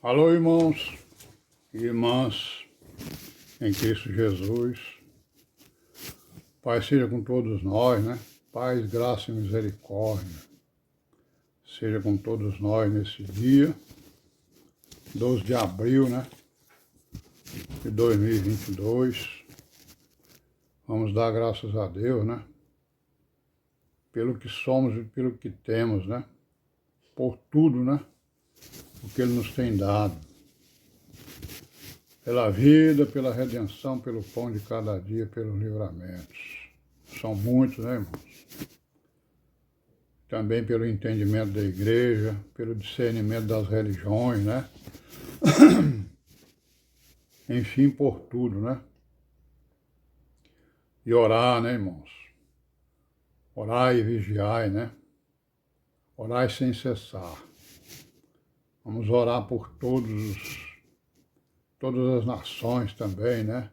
Alô, irmãos e irmãs em Cristo Jesus. Pai seja com todos nós, né? Paz, graça e misericórdia seja com todos nós nesse dia, 12 de abril, né? De 2022. Vamos dar graças a Deus, né? Pelo que somos e pelo que temos, né? Por tudo, né? O que Ele nos tem dado. Pela vida, pela redenção, pelo pão de cada dia, pelos livramentos. São muitos, né, irmãos? Também pelo entendimento da igreja, pelo discernimento das religiões, né? Enfim, por tudo, né? E orar, né, irmãos? Orar e vigiar, né? Orar sem cessar. Vamos orar por todas as nações também, né?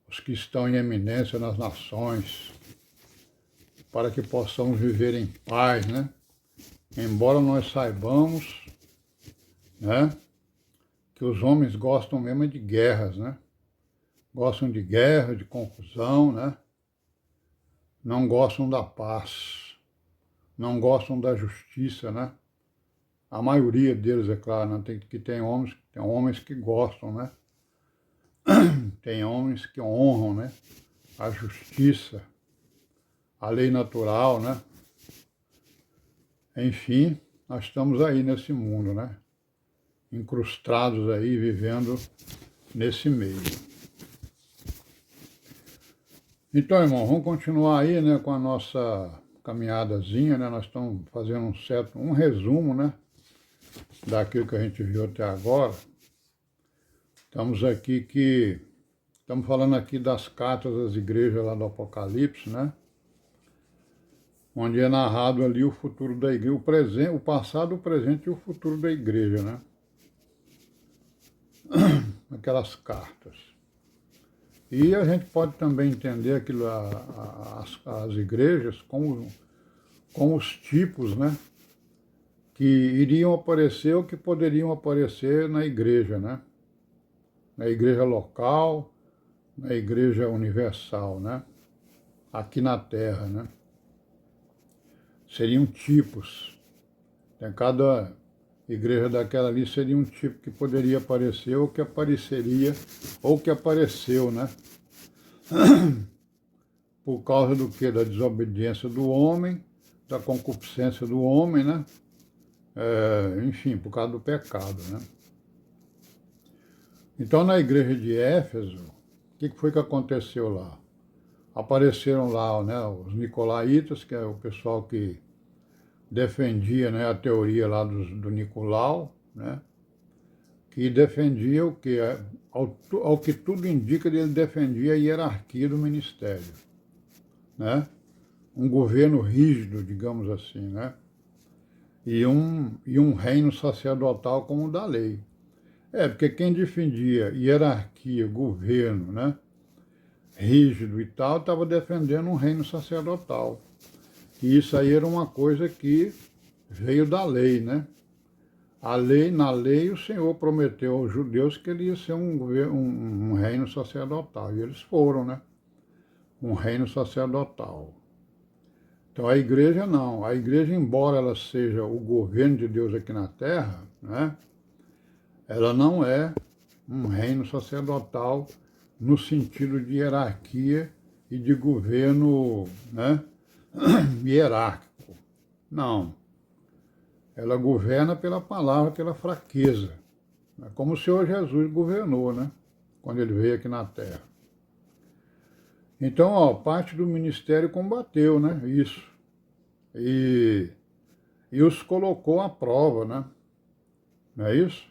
Os que estão em eminência nas nações, para que possamos viver em paz, né? Embora nós saibamos, né, que os homens gostam mesmo de guerras, né? Gostam de guerra, de confusão, né? Não gostam da paz, não gostam da justiça, né? A maioria deles, é claro, né? Tem homens que gostam, né? Tem homens que honram, né? A justiça, a lei natural, né? Enfim, nós estamos aí nesse mundo, né? Incrustados aí, vivendo nesse meio. Então, irmão, vamos continuar aí, né, com a nossa caminhadazinha, né? Nós estamos fazendo um resumo, né, daquilo que a gente viu até agora. Estamos falando aqui das cartas das igrejas lá do Apocalipse, né? Onde é narrado ali o futuro da igreja, o passado, o presente e o futuro da igreja, né? Aquelas cartas. E a gente pode também entender aquilo, as igrejas como os tipos, né? Que iriam aparecer ou que poderiam aparecer na igreja, né? Na igreja local, na igreja universal, né? Aqui na Terra, né? Seriam tipos. Cada igreja daquela ali seria um tipo que poderia aparecer ou que apareceria, ou que apareceu, né? Por causa do quê? Da desobediência do homem, da concupiscência do homem, né? Enfim, por causa do pecado, né? Então, na igreja de Éfeso, o que foi que aconteceu lá? Apareceram lá, né, os nicolaítas, que é o pessoal que defendia, né, a teoria lá do Nicolau, né, que defendia o que? Ao que tudo indica, ele defendia a hierarquia do ministério, né? Um governo rígido, digamos assim, né? E um reino sacerdotal como o da lei. Porque quem defendia hierarquia, governo, né, rígido e tal, estava defendendo um reino sacerdotal. E isso aí era uma coisa que veio da lei, né? Na lei o Senhor prometeu aos judeus que ele ia ser um reino sacerdotal. E eles foram, né? Um reino sacerdotal. Então a igreja não. A igreja, embora ela seja o governo de Deus aqui na terra, né? Ela não é um reino sacerdotal no sentido de hierarquia e de governo, né, hierárquico. Não. Ela governa pela palavra, pela fraqueza. Como o Senhor Jesus governou, né, quando ele veio aqui na terra. Então, ó, parte do ministério combateu, né, isso. E os colocou à prova, né? Não é isso?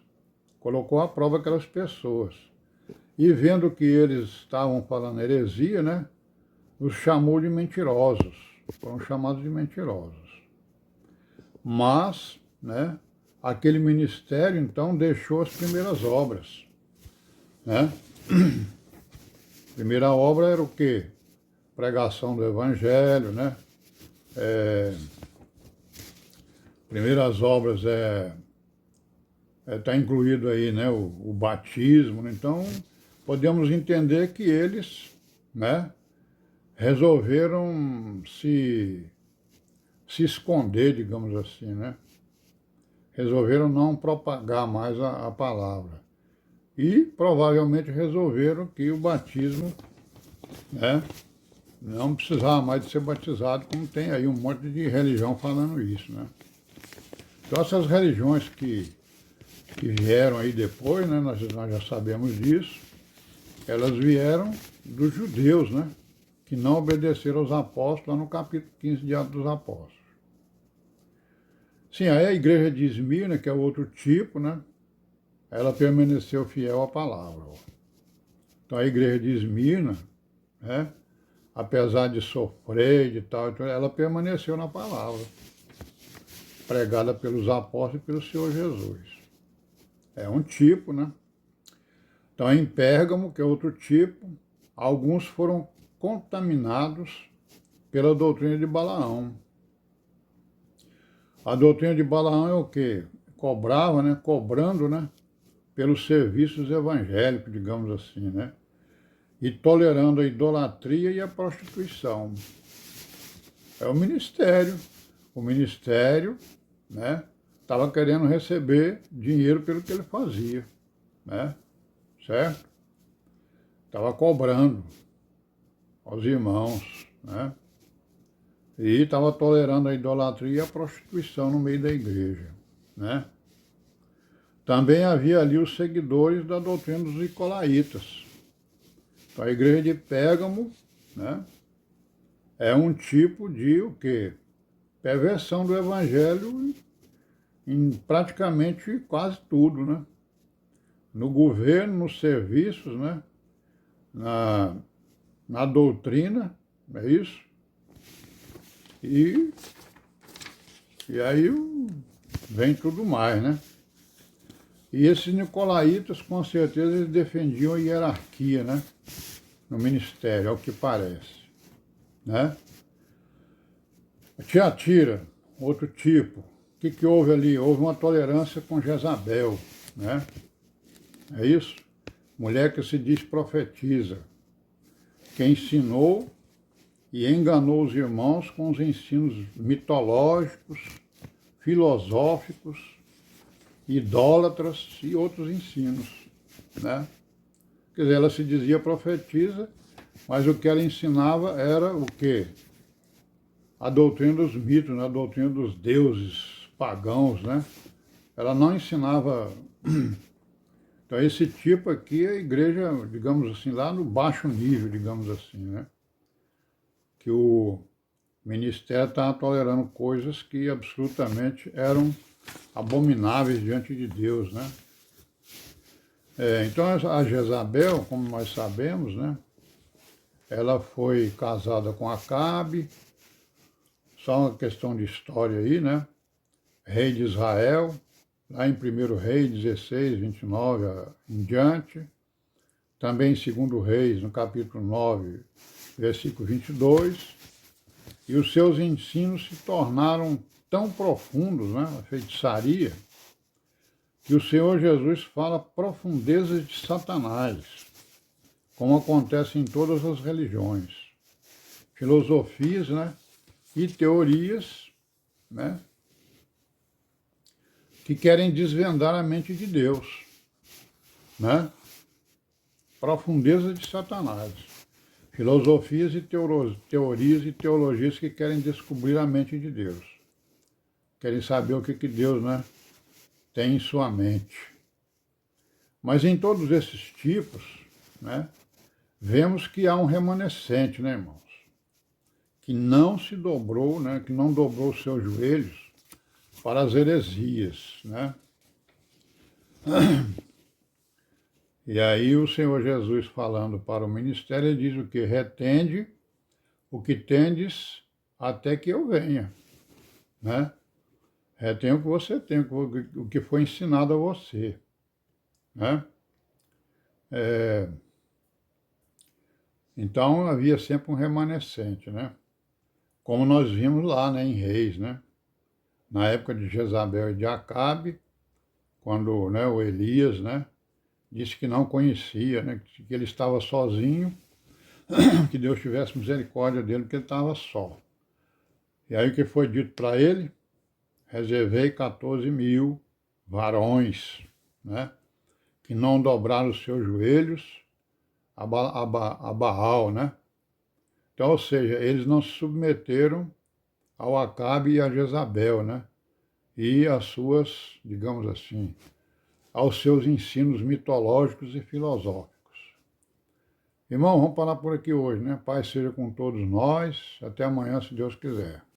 Colocou à prova aquelas pessoas. E vendo que eles estavam falando heresia, né, os chamou de mentirosos. Foram chamados de mentirosos. Mas, né, aquele ministério, então, deixou as primeiras obras, né? A primeira obra era o quê? Pregação do Evangelho, né? Primeiras obras está incluído aí, né, o batismo. Então, podemos entender que eles, né, resolveram se esconder, digamos assim, né? Resolveram não propagar mais a palavra. E provavelmente resolveram que o batismo, né, não precisava mais de ser batizado, como tem aí um monte de religião falando isso, né? Então essas religiões que vieram aí depois, né, nós já sabemos disso, elas vieram dos judeus, né, que não obedeceram aos apóstolos, lá no capítulo 15 de Atos dos Apóstolos. Sim, aí a igreja de Esmirna, que é outro tipo, né, ela permaneceu fiel à palavra. Então a igreja de Esmirna, né, apesar de sofrer e tal, ela permaneceu na palavra, pregada pelos apóstolos e pelo Senhor Jesus. É um tipo, né? Então em Pérgamo, que é outro tipo, alguns foram contaminados pela doutrina de Balaão. A doutrina de Balaão é o quê? Cobrava, né? Cobrando, né? Pelos serviços evangélicos, digamos assim, né? E tolerando a idolatria e a prostituição. É o ministério. O ministério, né, estava querendo receber dinheiro pelo que ele fazia, né? Certo? Estava cobrando aos irmãos, né? E estava tolerando a idolatria e a prostituição no meio da igreja, né? Também havia ali os seguidores da doutrina dos nicolaítas. Então, a igreja de Pérgamo, né, é um tipo de o quê? Perversão do evangelho em praticamente quase tudo, né? No governo, nos serviços, né? Na doutrina, é isso? E aí vem tudo mais, né? E esses nicolaítas, com certeza, eles defendiam a hierarquia, né? No ministério, ao que parece, né? Tiatira, outro tipo. O que houve ali? Houve uma tolerância com Jezabel, né? É isso? Mulher que se diz profetiza, que ensinou e enganou os irmãos com os ensinos mitológicos, filosóficos, idólatras e outros ensinos, né? Quer dizer, ela se dizia profetiza, mas o que ela ensinava era o quê? A doutrina dos mitos, né? A doutrina dos deuses pagãos, né? Ela não ensinava. Então, esse tipo aqui é a igreja, digamos assim, lá no baixo nível, digamos assim, né? Que o ministério estava tolerando coisas que absolutamente eram abomináveis diante de Deus, né? Então, a Jezabel, como nós sabemos, né? Ela foi casada com Acabe, só uma questão de história aí, né? Rei de Israel, lá em 1 Reis 16, 29 em diante. Também em 2 Reis, no capítulo 9, versículo 22. E os seus ensinos se tornaram tão profundos, né? A feitiçaria, que o Senhor Jesus fala profundezas de Satanás, como acontece em todas as religiões. Filosofias, né? E teorias, né? Que querem desvendar a mente de Deus, né? Profundeza de Satanás. Filosofias e teorias e teologias que querem descobrir a mente de Deus. Querem saber o que Deus, né, tem em sua mente. Mas em todos esses tipos, né, vemos que há um remanescente, né, irmãos? Que não se dobrou, né, que não dobrou os seus joelhos para as heresias, né? E aí o Senhor Jesus falando para o ministério, ele diz o que? Retende o que tendes até que eu venha, né? Retém o que você tem, o que foi ensinado a você, né? Então havia sempre um remanescente, né? Como nós vimos lá, né, em Reis, né? Na época de Jezabel e de Acabe, quando, né, o Elias, né, disse que não conhecia, né, que ele estava sozinho, que Deus tivesse misericórdia dele, porque ele estava só. E aí o que foi dito para ele? Reservei 14.000 varões, né, que não dobraram os seus joelhos a Baal, né? Então, ou seja, eles não se submeteram ao Acabe e a Jezabel, né? E às suas, digamos assim, aos seus ensinos mitológicos e filosóficos. Irmão, vamos parar por aqui hoje, né? Paz seja com todos nós. Até amanhã, se Deus quiser.